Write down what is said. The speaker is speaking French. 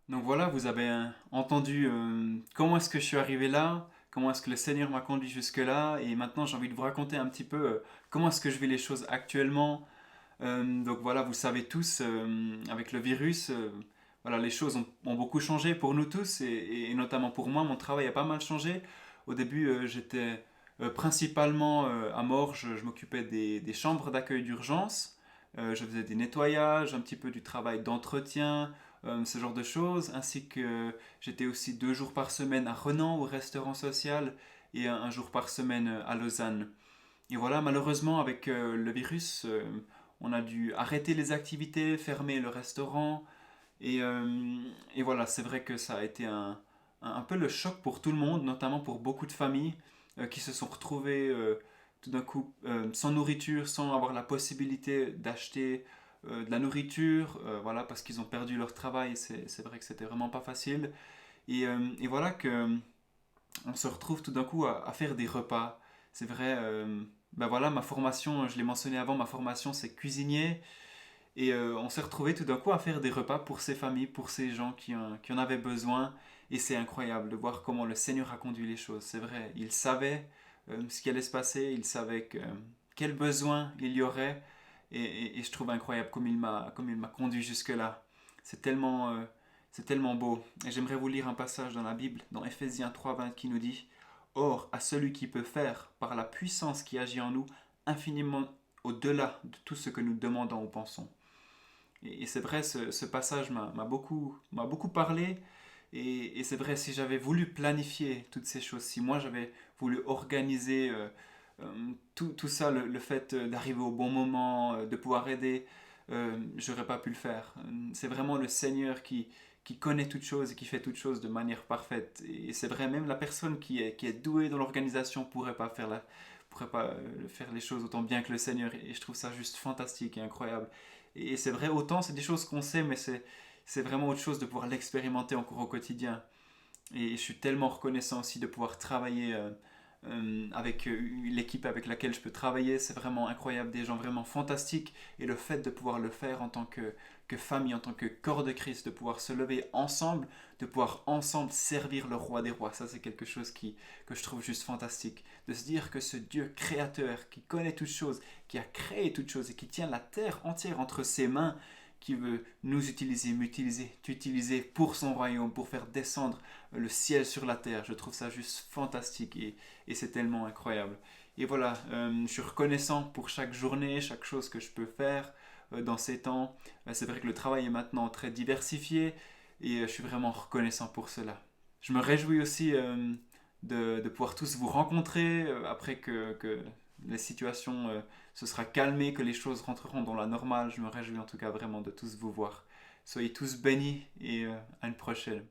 Donc voilà, vous avez entendu comment est-ce que je suis arrivé là, comment est-ce que le Seigneur m'a conduit jusque-là, et maintenant j'ai envie de vous raconter un petit peu comment est-ce que je vis les choses actuellement. Donc voilà, vous savez tous, avec le virus, voilà, les choses ont beaucoup changé pour nous tous, et notamment pour moi, mon travail a pas mal changé. Au début, j'étais principalement à Morges, je m'occupais des chambres d'accueil d'urgence. Je faisais des nettoyages, un petit peu du travail d'entretien, ce genre de choses, ainsi que j'étais aussi 2 jours par semaine à Renan au restaurant social et un jour par semaine à Lausanne. Et voilà, malheureusement, avec le virus, on a dû arrêter les activités, fermer le restaurant. Et, euh, et voilà, c'est vrai que ça a été un peu le choc pour tout le monde, notamment pour beaucoup de familles qui se sont retrouvées tout d'un coup sans nourriture, sans avoir la possibilité d'acheter de la nourriture, voilà, parce qu'ils ont perdu leur travail. C'est vrai que c'était vraiment pas facile. Et voilà que on se retrouve tout d'un coup à faire des repas. C'est vrai, ben voilà, ma formation, je l'ai mentionné avant, ma formation c'est cuisinier. Et on s'est retrouvé tout d'un coup à faire des repas pour ces familles, pour ces gens qui en avaient besoin. Et c'est incroyable de voir comment le Seigneur a conduit les choses. C'est vrai, il savait ce qui allait se passer, il savait quel besoin il y aurait. Et je trouve incroyable comme il m'a conduit jusque-là. C'est tellement, euh, c'est tellement beau. Et j'aimerais vous lire un passage dans la Bible, dans Ephésiens 3:20, qui nous dit: Or, à celui qui peut faire, par la puissance qui agit en nous, infiniment au-delà de tout ce que nous demandons ou pensons. Et c'est vrai, ce passage m'a beaucoup parlé. Et c'est vrai, si j'avais voulu planifier toutes ces choses, si moi j'avais voulu organiser tout ça, le fait d'arriver au bon moment, de pouvoir aider, j'aurais pas pu le faire. C'est vraiment le Seigneur qui connaît toutes choses et qui fait toutes choses de manière parfaite. Et c'est vrai, même la personne qui est douée dans l'organisation pourrait pas faire les choses autant bien que le Seigneur. Et je trouve ça juste fantastique et incroyable. Et c'est vrai, autant c'est des choses qu'on sait, mais c'est vraiment autre chose de pouvoir l'expérimenter encore au quotidien. Et je suis tellement reconnaissant aussi de pouvoir travailler avec l'équipe avec laquelle je peux travailler. C'est vraiment incroyable, des gens vraiment fantastiques. Et le fait de pouvoir le faire en tant que famille, en tant que corps de Christ, de pouvoir se lever ensemble, de pouvoir ensemble servir le roi des rois, ça c'est quelque chose que je trouve juste fantastique. De se dire que ce Dieu créateur, qui connaît toutes choses, qui a créé toutes choses et qui tient la terre entière entre ses mains, qui veut nous utiliser, m'utiliser, t'utiliser pour son royaume, pour faire descendre le ciel sur la terre. Je trouve ça juste fantastique et c'est tellement incroyable. Et voilà, je suis reconnaissant pour chaque journée, chaque chose que je peux faire dans ces temps. C'est vrai que le travail est maintenant très diversifié et je suis vraiment reconnaissant pour cela. Je me réjouis aussi de pouvoir tous vous rencontrer après que les situations se sera calmées, que les choses rentreront dans la normale. Je me réjouis en tout cas vraiment de tous vous voir. Soyez tous bénis et à une prochaine.